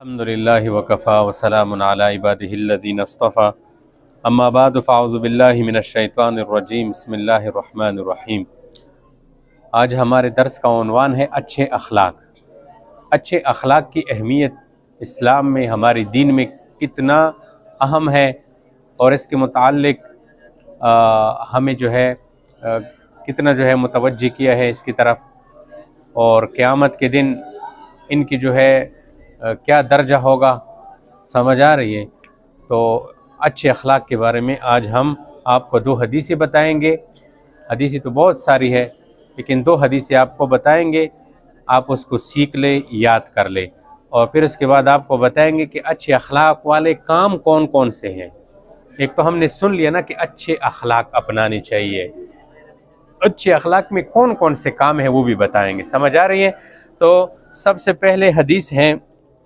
الحمدللہ وکفا وسلام علی عبادہ الذین اصطفى اما بعد فاعوذ باللہ من الشیطان الرجیم بسم اللہ الرحمن الرحیم۔ آج ہمارے درس کا عنوان ہے اچھے اخلاق۔ اچھے اخلاق کی اہمیت اسلام میں، ہماری دین میں کتنا اہم ہے، اور اس کے متعلق ہمیں کتنا متوجہ کیا ہے اس کی طرف، اور قیامت کے دن ان کی کیا درجہ ہوگا، سمجھ آ رہی ہے؟ تو اچھے اخلاق کے بارے میں آج ہم آپ کو 2 حدیثیں بتائیں گے۔ حدیثیں تو بہت ساری ہے، لیکن 2 حدیثیں آپ کو بتائیں گے، آپ اس کو سیکھ لیں، یاد کر لیں، اور پھر اس کے بعد آپ کو بتائیں گے کہ اچھے اخلاق والے کام کون کون سے ہیں۔ ایک تو ہم نے سن لیا نا کہ اچھے اخلاق اپنانے چاہیے، اچھے اخلاق میں کون کون سے کام ہیں وہ بھی بتائیں گے، سمجھ آ رہی ہے؟ تو سب سے پہلے حدیث ہے،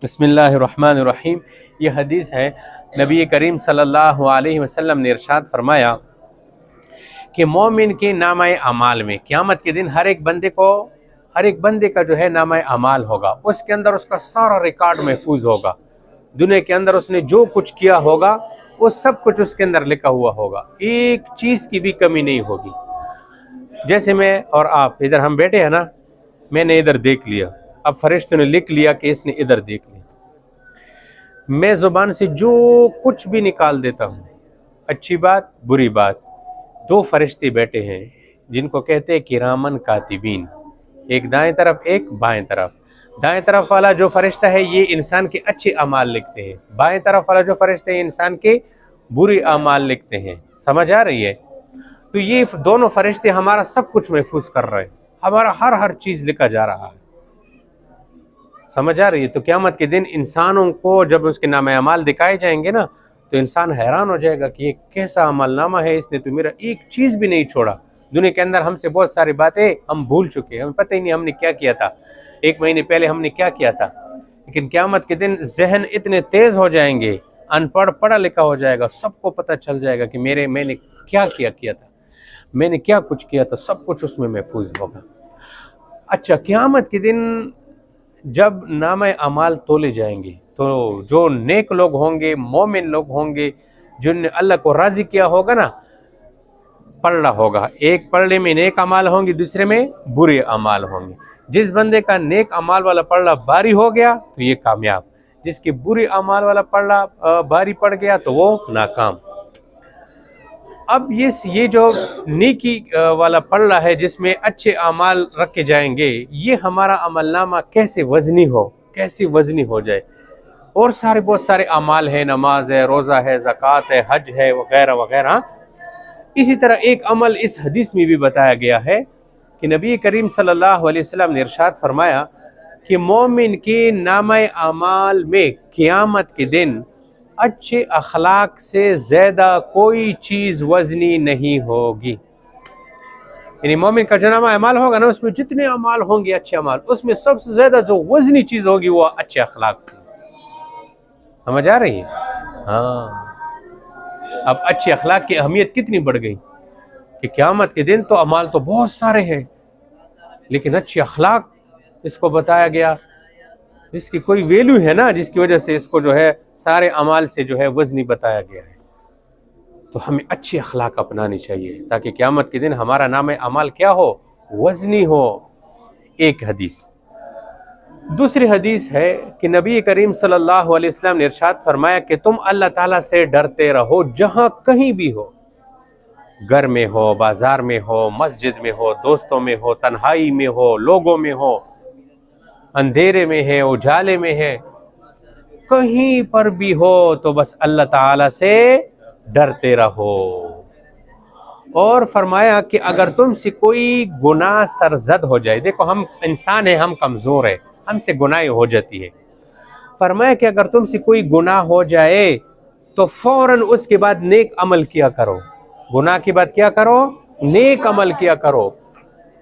بسم اللہ الرحمن الرحیم۔ یہ حدیث ہے، نبی کریم صلی اللہ علیہ وسلم نے ارشاد فرمایا کہ مومن کے نامہ اعمال میں قیامت کے دن ہر ایک بندے کا نامہ اعمال ہوگا، اس کے اندر اس کا سارا ریکارڈ محفوظ ہوگا۔ دنیا کے اندر اس نے جو کچھ کیا ہوگا وہ سب کچھ اس کے اندر لکھا ہوا ہوگا، ایک چیز کی بھی کمی نہیں ہوگی۔ جیسے میں اور آپ ادھر ہم بیٹھے ہیں نا، میں نے ادھر دیکھ لیا، اب فرشتوں نے لکھ لیا کہ اس نے ادھر دیکھ لیا۔ میں زبان سے جو کچھ بھی نکال دیتا ہوں، اچھی بات بری بات، 2 فرشتے بیٹھے ہیں جن کو کہتے ہیں کرامن کاتبین، ایک دائیں طرف ایک بائیں طرف۔ دائیں طرف والا جو فرشتہ ہے یہ انسان کے اچھے اعمال لکھتے ہیں، بائیں طرف والا جو فرشتہ ہے انسان کے برے اعمال لکھتے ہیں، سمجھ آ رہی ہے؟ تو یہ دونوں فرشتے ہمارا سب کچھ محفوظ کر رہے ہیں، ہمارا ہر چیز لکھا جا رہا ہے، سمجھ آ رہی ہے؟ تو قیامت کے دن انسانوں کو جب اس کے نامہ اعمال دکھائے جائیں گے نا، تو انسان حیران ہو جائے گا کہ یہ کیسا عمل نامہ ہے، اس نے تو میرا ایک چیز بھی نہیں چھوڑا۔ دنیا کے اندر ہم سے بہت ساری باتیں ہم بھول چکے ہیں، ہمیں پتہ ہی نہیں ہم نے کیا کیا تھا، 1 مہینے پہلے ہم نے کیا کیا تھا۔ لیکن قیامت کے دن ذہن اتنے تیز ہو جائیں گے، ان پڑھ پڑھا لکھا ہو جائے گا، سب کو پتہ چل جائے گا کہ میں نے کیا تھا، میں نے کیا کچھ کیا تھا، سب کچھ اس میں محفوظ ہوگا۔ اچھا، قیامت کے دن جب نامہ اعمال تولے جائیں گے تو جو نیک لوگ ہوں گے، مومن لوگ ہوں گے، جن نے اللہ کو راضی کیا ہوگا نا، پلڑا ہوگا، ایک پلڑے میں نیک اعمال ہوں گے، دوسرے میں برے اعمال ہوں گے۔ جس بندے کا نیک اعمال والا پلڑا باری ہو گیا تو یہ کامیاب، جس کے برے اعمال والا پلڑا باری پڑ گیا تو وہ ناکام۔ اب یہ جو نیکی والا پلڑا ہے جس میں اچھے اعمال رکھے جائیں گے، یہ ہمارا عمل نامہ کیسے وزنی ہو جائے، اور بہت سارے اعمال ہیں، نماز ہے، روزہ ہے، زکوٰۃ ہے، حج ہے، وغیرہ وغیرہ۔ اسی طرح ایک عمل اس حدیث میں بھی بتایا گیا ہے کہ نبی کریم صلی اللہ علیہ وسلم نے ارشاد فرمایا کہ مومن کے نامہ اعمال میں قیامت کے دن اچھے اخلاق سے زیادہ کوئی چیز وزنی نہیں ہوگی۔ یعنی مومن کا جو نامہ اعمال ہوگا نا، اس میں جتنے اعمال ہوں گے اچھے اعمال، اس میں سب سے زیادہ جو وزنی چیز ہوگی وہ اچھے اخلاق، سمجھ آ رہی ہے؟ ہاں، اب اچھے اخلاق کی اہمیت کتنی بڑھ گئی کہ قیامت کے دن تو اعمال تو بہت سارے ہیں، لیکن اچھے اخلاق اس کو بتایا گیا، اس کی کوئی ویلیو ہے نا، جس کی وجہ سے اس کو سارے اعمال سے وزنی بتایا گیا ہے۔ تو ہمیں اچھے اخلاق اپنانی چاہیے تاکہ قیامت کے دن ہمارا نام اعمال کیا ہو، وزنی ہو۔ ایک حدیث۔ دوسری حدیث ہے کہ نبی کریم صلی اللہ علیہ وسلم نے ارشاد فرمایا کہ تم اللہ تعالیٰ سے ڈرتے رہو جہاں کہیں بھی ہو، گھر میں ہو، بازار میں ہو، مسجد میں ہو، دوستوں میں ہو، تنہائی میں ہو، لوگوں میں ہو، اندھیرے میں ہے، اجالے میں ہے، کہیں پر بھی ہو تو بس اللہ تعالیٰ سے ڈرتے رہو۔ اور فرمایا کہ اگر تم سے کوئی گناہ سرزد ہو جائے، دیکھو ہم انسان ہیں، ہم کمزور ہیں، ہم سے گناہ ہو جاتی ہے، فرمایا کہ اگر تم سے کوئی گناہ ہو جائے تو فوراً اس کے بعد نیک عمل کیا کرو، گناہ کے بعد کیا کرو، نیک عمل کیا کرو۔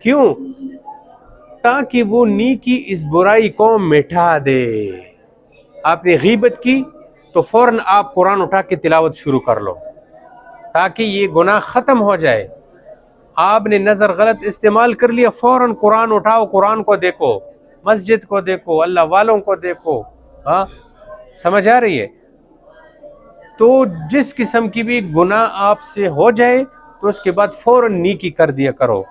کیوں؟ تاکہ وہ نیکی اس برائی کو مٹا دے۔ آپ نے غیبت کی تو فوراً آپ قرآن اٹھا کے تلاوت شروع کر لو تاکہ یہ گناہ ختم ہو جائے۔ آپ نے نظر غلط استعمال کر لیا، فوراً قرآن اٹھاؤ، قرآن کو دیکھو، مسجد کو دیکھو، اللہ والوں کو دیکھو، سمجھ آ رہی ہے؟ تو جس قسم کی بھی گناہ آپ سے ہو جائے تو اس کے بعد فوراً نیکی کر دیا کرو.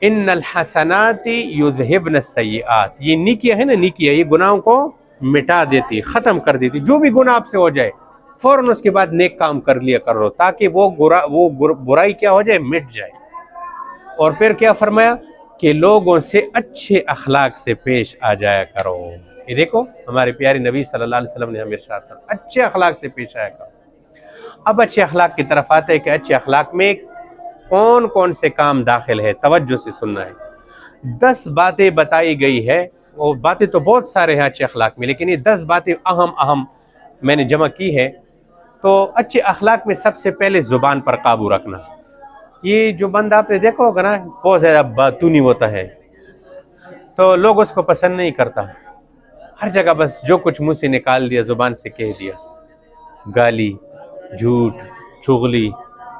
ان الحسنات یذہبن السیئات، یہ نیکیاں ہے نا، نیکیاں یہ گناہوں کو مٹا دیتی، ختم کر دیتی. جو بھی گناہ آپ سے ہو جائے فوراً اس کے بعد نیک کام کر لیا کرو تاکہ وہ برائی کیا ہو جائے، مٹ جائے. اور پھر کیا فرمایا کہ لوگوں سے اچھے اخلاق سے پیش آ جایا کرو. یہ دیکھو ہمارے پیارے نبی صلی اللہ علیہ وسلم نے ہمیں ارشاد فرمایا اچھے اخلاق سے پیش آیا کرو. اب اچھے اخلاق کی طرف آتے ہیں کہ اچھے اخلاق میں کون کون سے کام داخل ہے، توجہ سے سننا ہے. 10 باتیں بتائی گئی ہے، وہ باتیں تو بہت سارے ہیں اچھے اخلاق میں، لیکن یہ 10 باتیں اہم میں نے جمع کی ہے. تو اچھے اخلاق میں سب سے پہلے زبان پر قابو رکھنا. یہ جو بندہ آپ نے دیکھا ہوگا نا بہت زیادہ باتونی ہوتا ہے تو لوگ اس کو پسند نہیں کرتا، ہر جگہ بس جو کچھ منہ سے نکال دیا زبان سے کہہ دیا، گالی، جھوٹ، چغلی،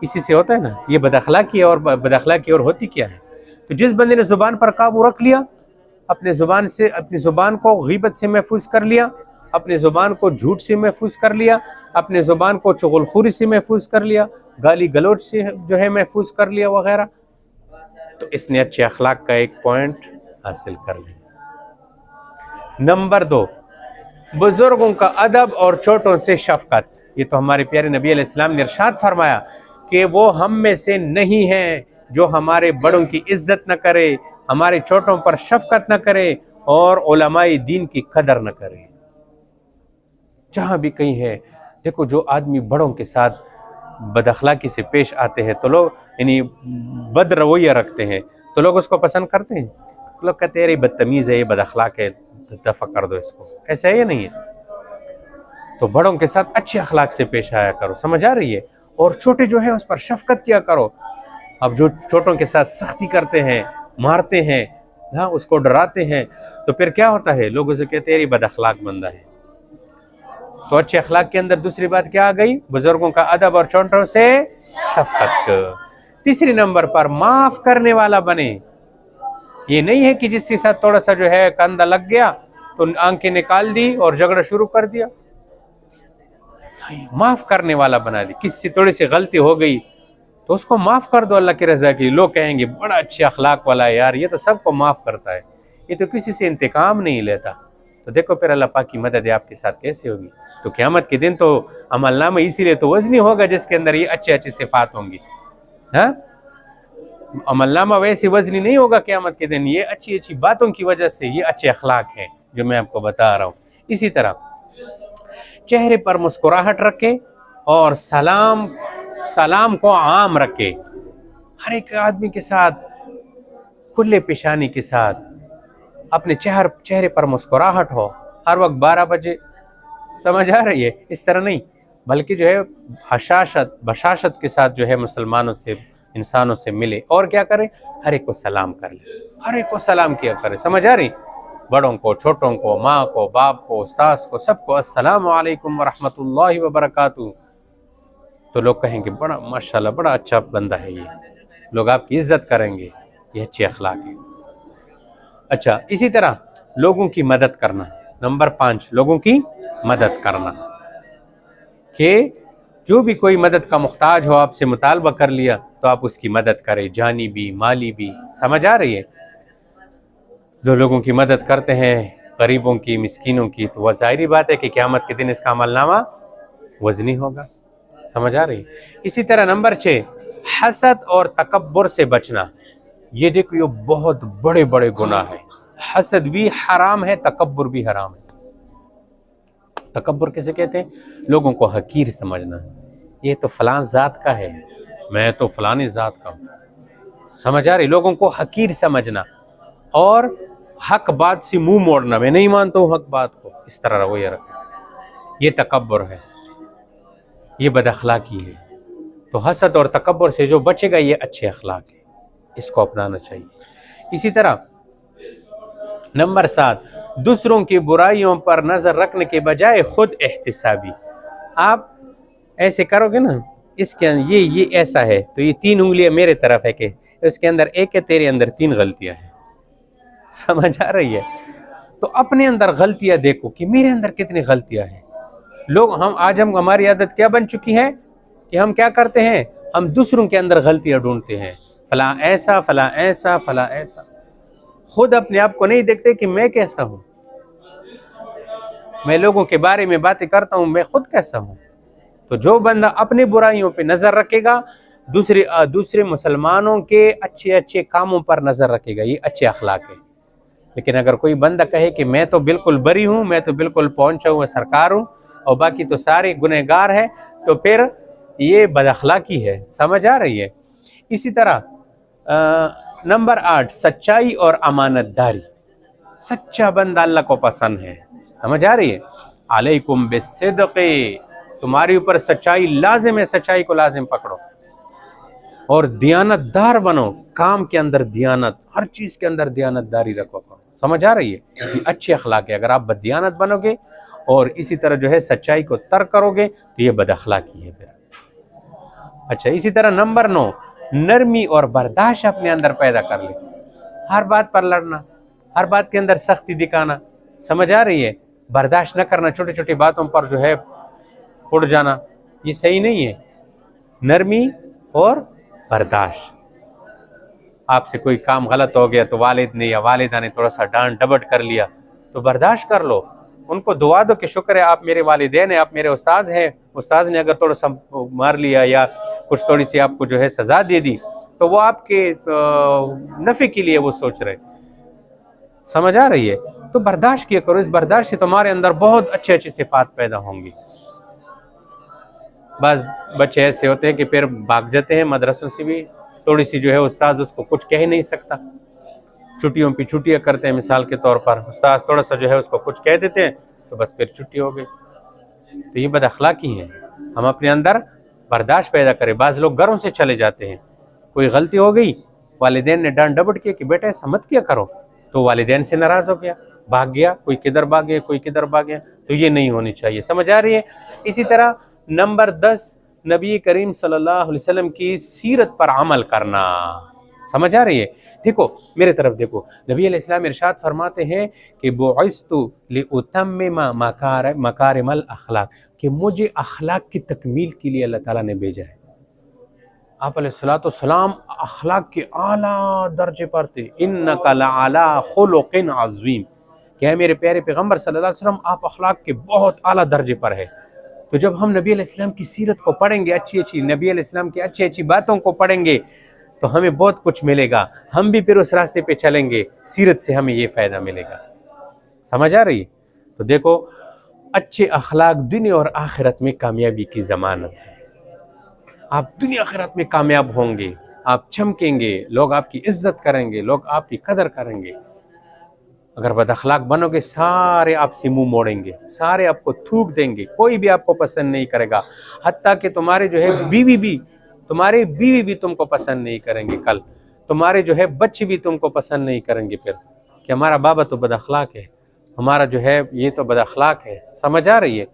اسی سے ہوتا ہے نا. یہ بد اخلاقی ہے، اور بد اخلاقی اور ہوتی کیا ہے؟ تو جس بندے نے زبان پر قابو رکھ لیا، اپنی زبان کو غیبت سے محفوظ کر لیا، اپنی زبان کو جھوٹ سے محفوظ کر لیا، اپنے زبان کو چغل خوری سے محفوظ کر لیا، گالی گلوچ سے جو ہے محفوظ کر لیا وغیرہ، تو اس نے اچھے اخلاق کا ایک پوائنٹ حاصل کر لیا. نمبر 2، بزرگوں کا ادب اور چھوٹوں سے شفقت. یہ تو ہمارے پیارے نبی علیہ السلام نے ارشاد فرمایا کہ وہ ہم میں سے نہیں ہیں جو ہمارے بڑوں کی عزت نہ کرے، ہمارے چھوٹوں پر شفقت نہ کرے اور علماء دین کی قدر نہ کرے. جہاں بھی کہیں ہے دیکھو جو آدمی بڑوں کے ساتھ بد اخلاقی سے پیش آتے ہیں تو لوگ یعنی بد رویہ رکھتے ہیں تو لوگ اس کو پسند کرتے ہیں. لوگ کہتے ہیں یہ بدتمیز ہے، یہ بد اخلاق ہے، دفع کر دو اس کو. ایسا ہے یا نہیں ہے؟ تو بڑوں کے ساتھ اچھے اخلاق سے پیش آیا کرو، سمجھ آ رہی ہے؟ اور چھوٹے جو ہیں اس پر شفقت کیا کرو. اب جو چھوٹوں کے ساتھ سختی کرتے ہیں، مارتے ہیں، ہاں اس کو ڈراتے ہیں، تو پھر کیا ہوتا ہے؟ لوگ اسے کہتے ہیں یہ بد اخلاق بندہ ہے. تو اچھے اخلاق کے اندر دوسری بات کیا آ گئی؟ بزرگوں کا ادب اور چھوٹوں سے شفقت. تیسری نمبر پر معاف کرنے والا بنے. یہ نہیں ہے کہ جس کے ساتھ تھوڑا سا جو ہے کندھا لگ گیا تو آنکھیں نکال دی اور جھگڑا شروع کر دیا. معاف کرنے والا بنا دی. کسی سے تھوڑی سی غلطی ہو گئی تو اس کو معاف کر دو اللہ کی رضا کے لیے. لوگ کہیں گے بڑا اچھے اخلاق والا ہے یار، یہ تو سب کو معاف کرتا ہے، یہ تو کسی سے انتقام نہیں لیتا. تو دیکھو پھر اللہ پاک کی مدد آپ کے ساتھ کیسے ہوگی. تو قیامت کے دن تو عمل نامہ اسی لیے تو وزنی ہوگا جس کے اندر یہ اچھے اچھے صفات ہوں گی. ہاں عمل نامہ ویسے وزنی نہیں ہوگا قیامت کے دن، یہ اچھی اچھی باتوں کی وجہ سے یہ اچھے اخلاق ہیں جو میں آپ کو بتا رہا ہوں. اسی طرح چہرے پر مسکراہٹ رکھے اور سلام کو عام رکھے. ہر ایک آدمی کے ساتھ کھلے پیشانی کے ساتھ اپنے چہرے پر مسکراہٹ ہو ہر وقت 12 بجے. سمجھ آ رہی ہے؟ اس طرح نہیں، بلکہ جو ہے بشاشت کے ساتھ جو ہے مسلمانوں سے، انسانوں سے ملے اور کیا کرے؟ ہر ایک کو سلام کر لے، ہر ایک کو سلام کیا کرے. سمجھ آ رہی؟ بڑوں کو، چھوٹوں کو، ماں کو، باپ کو، استاذ کو، سب کو السلام علیکم ورحمۃ اللہ وبرکاتہ. تو لوگ کہیں گے بڑا ماشاءاللہ بڑا اچھا بندہ ہے یہ، لوگ آپ کی عزت کریں گے. یہ اچھے اخلاق ہے. اچھا اسی طرح لوگوں کی مدد کرنا. نمبر 5، لوگوں کی مدد کرنا، کہ جو بھی کوئی مدد کا محتاج ہو آپ سے مطالبہ کر لیا تو آپ اس کی مدد کریں، جانی بھی مالی بھی. سمجھ آ رہی ہے؟ جو لوگوں کی مدد کرتے ہیں، غریبوں کی، مسکینوں کی، تو وہ ظاہری بات ہے کہ قیامت کے دن اس کا عمل نامہ وزنی ہوگا. سمجھ آ رہی؟ اسی طرح نمبر 6، حسد اور تکبر سے بچنا. یہ دیکھو یہ بہت بڑے بڑے گناہ ہیں. حسد بھی حرام ہے، تکبر بھی حرام ہے. تکبر کسے کہتے ہیں؟ لوگوں کو حقیر سمجھنا. یہ تو فلاں ذات کا ہے، میں تو فلانی ذات کا ہوں. سمجھ آ رہی؟ لوگوں کو حقیر سمجھنا اور حق بات سے منہ موڑنا. میں نہیں مانتا ہوں حق بات کو، اس طرح رویہ رکھنا. یہ تکبر ہے، یہ بد اخلاقی ہے. تو حسد اور تکبر سے جو بچے گا یہ اچھے اخلاق ہے، اس کو اپنانا چاہیے. اسی طرح نمبر 7، دوسروں کی برائیوں پر نظر رکھنے کے بجائے خود احتسابی. آپ ایسے کرو گے نا، اس کے یہ ایسا ہے تو یہ 3 انگلیاں میرے طرف ہے کہ اس کے اندر ایک ہے، تیرے اندر 3 غلطیاں ہیں. سمجھ آ رہی ہے؟ تو اپنے اندر غلطیاں دیکھو کہ میرے اندر کتنی غلطیاں ہیں. لوگ ہم ہماری عادت کیا بن چکی ہے کہ ہم کیا کرتے ہیں، ہم دوسروں کے اندر غلطیاں ڈھونڈتے ہیں، فلاں ایسا فلاں ایسا فلاں ایسا، خود اپنے آپ کو نہیں دیکھتے کہ میں کیسا ہوں۔ میں لوگوں کے بارے میں باتیں کرتا ہوں، میں خود کیسا ہوں۔ تو جو بندہ اپنی برائیوں پہ نظر رکھے گا، دوسرے مسلمانوں کے اچھے اچھے کاموں پر نظر رکھے گا، یہ اچھے اخلاق ہے۔ لیکن اگر کوئی بندہ کہے کہ میں تو بالکل بری ہوں، میں تو بالکل پہنچا ہوا سرکار ہوں اور باقی تو سارے گنہگار ہیں، تو پھر یہ بد اخلاقی ہے۔ سمجھ آ رہی ہے؟ اسی طرح نمبر 8، سچائی اور امانت داری۔ سچا بندہ اللہ کو پسند ہے۔ سمجھ آ رہی ہے؟ علیکم بالصدق، تمہاری اوپر سچائی لازم ہے، سچائی کو لازم پکڑو اور دیانت دار بنو، کام کے اندر دیانت، ہر چیز کے اندر دیانت داری رکھو۔ سمجھ آ رہی ہے؟ یہ اچھے اخلاق ہے۔ اگر آپ بددیانت بنو گے اور اسی طرح جو ہے سچائی کو ترک کرو گے تو یہ بد اخلاقی ہے پھر۔ اچھا، اسی طرح نمبر 9، نرمی اور برداشت اپنے اندر پیدا کر لے۔ ہر بات پر لڑنا، ہر بات کے اندر سختی دکھانا، سمجھ آ رہی ہے؟ برداشت نہ کرنا، چھوٹی چھوٹی باتوں پر جو ہے اڑ جانا، یہ صحیح نہیں ہے۔ نرمی اور برداشت۔ آپ سے کوئی کام غلط ہو گیا تو والد نے یا والدہ نے تھوڑا سا ڈانٹ ڈپٹ کر لیا تو برداشت کر لو، ان کو دعا دو کہ شکر ہے آپ میرے والدین ہیں، آپ میرے استاذ ہیں، استاذ نے اگر تھوڑا سا مار لیا یا کچھ تھوڑی سی آپ کو جو ہے سزا دے دی تو وہ آپ کے نفع کے لیے وہ سوچ رہے۔ سمجھ آ رہی ہے؟ تو برداشت کیا کرو، اس برداشت سے تمہارے اندر بہت اچھے اچھے صفات پیدا ہوں گی۔ بعض بچے ایسے ہوتے ہیں کہ پھر بھاگ جاتے ہیں مدرسوں سے بھی، تھوڑی سی جو ہے استاذ اس کو کچھ کہہ نہیں سکتا، چھٹیوں پہ چھٹیاں کرتے ہیں، مثال کے طور پر استاذ تھوڑا سا جو ہے اس کو کچھ کہہ دیتے ہیں تو بس پھر چھٹی ہو گئی۔ تو یہ بد اخلاقی ہے۔ ہم اپنے اندر برداشت پیدا کریں۔ بعض لوگ گھروں سے چلے جاتے ہیں، کوئی غلطی ہو گئی، والدین نے ڈانٹ ڈپٹ کیا کہ بیٹا ایسا مت کیا کرو، تو والدین سے ناراض ہو گیا، بھاگ گیا، کوئی کدھر بھاگ گیا، کوئی کدھر بھاگ گیا، تو یہ نہیں ہونی چاہیے۔ سمجھ آ رہی ہے؟ اسی طرح نمبر 10، نبی کریم صلی اللہ علیہ وسلم کی سیرت پر عمل کرنا۔ سمجھ آ رہی ہے؟ دیکھو میرے طرف دیکھو، نبی علیہ السلام ارشاد فرماتے ہیں کہ بعثت لأتمم مکارم الاخلاق، کہ مجھے اخلاق کی تکمیل کے لیے اللہ تعالیٰ نے بھیجا ہے۔ آپ علیہ السلام اخلاق کے اعلیٰ درجے پر تھے۔ انک لعلی خلق عظیم، کہ ہے میرے پیارے پیغمبر صلی اللہ علیہ وسلم آپ اخلاق کے بہت اعلیٰ درجے پر ہے۔ تو جب ہم نبی علیہ السلام کی سیرت کو پڑھیں گے، اچھی اچھی نبی علیہ السلام کی اچھی اچھی باتوں کو پڑھیں گے تو ہمیں بہت کچھ ملے گا، ہم بھی پھر اس راستے پہ چلیں گے، سیرت سے ہمیں یہ فائدہ ملے گا۔ سمجھ آ رہی ہے؟ تو دیکھو اچھے اخلاق دنیا اور آخرت میں کامیابی کی ضمانت ہے۔ آپ دنیا آخرت میں کامیاب ہوں گے، آپ چمکیں گے، لوگ آپ کی عزت کریں گے، لوگ آپ کی قدر کریں گے۔ اگر بد اخلاق بنو گے سارے آپ سے منہ موڑیں گے، سارے آپ کو تھوک دیں گے، کوئی بھی آپ کو پسند نہیں کرے گا، حتیٰ کہ تمہارے جو ہے بیوی بھی تم کو پسند نہیں کریں گے، کل تمہارے جو ہے بچے بھی تم کو پسند نہیں کریں گے، پھر کہ ہمارا بابا تو بد اخلاق ہے، ہمارا جو ہے یہ تو بد اخلاق ہے۔ سمجھ آ رہی ہے؟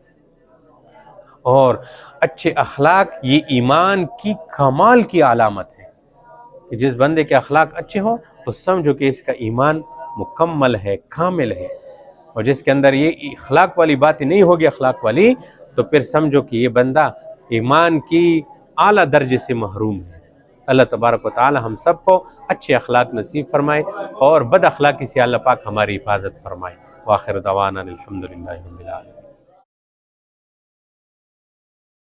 اور اچھے اخلاق یہ ایمان کی کمال کی علامت ہے، کہ جس بندے کے اخلاق اچھے ہوں تو سمجھو کہ اس کا ایمان مکمل ہے، کامل ہے، اور جس کے اندر یہ اخلاق والی باتیں نہیں ہوگی، اخلاق والی، تو پھر سمجھو کہ یہ بندہ ایمان کی اعلیٰ درجے سے محروم ہے۔ اللہ تبارک و تعالی ہم سب کو اچھے اخلاق نصیب فرمائے اور بد اخلاقی سے اللہ پاک ہماری حفاظت فرمائے۔ وآخر دعوانا الحمدللہ رب العالمین۔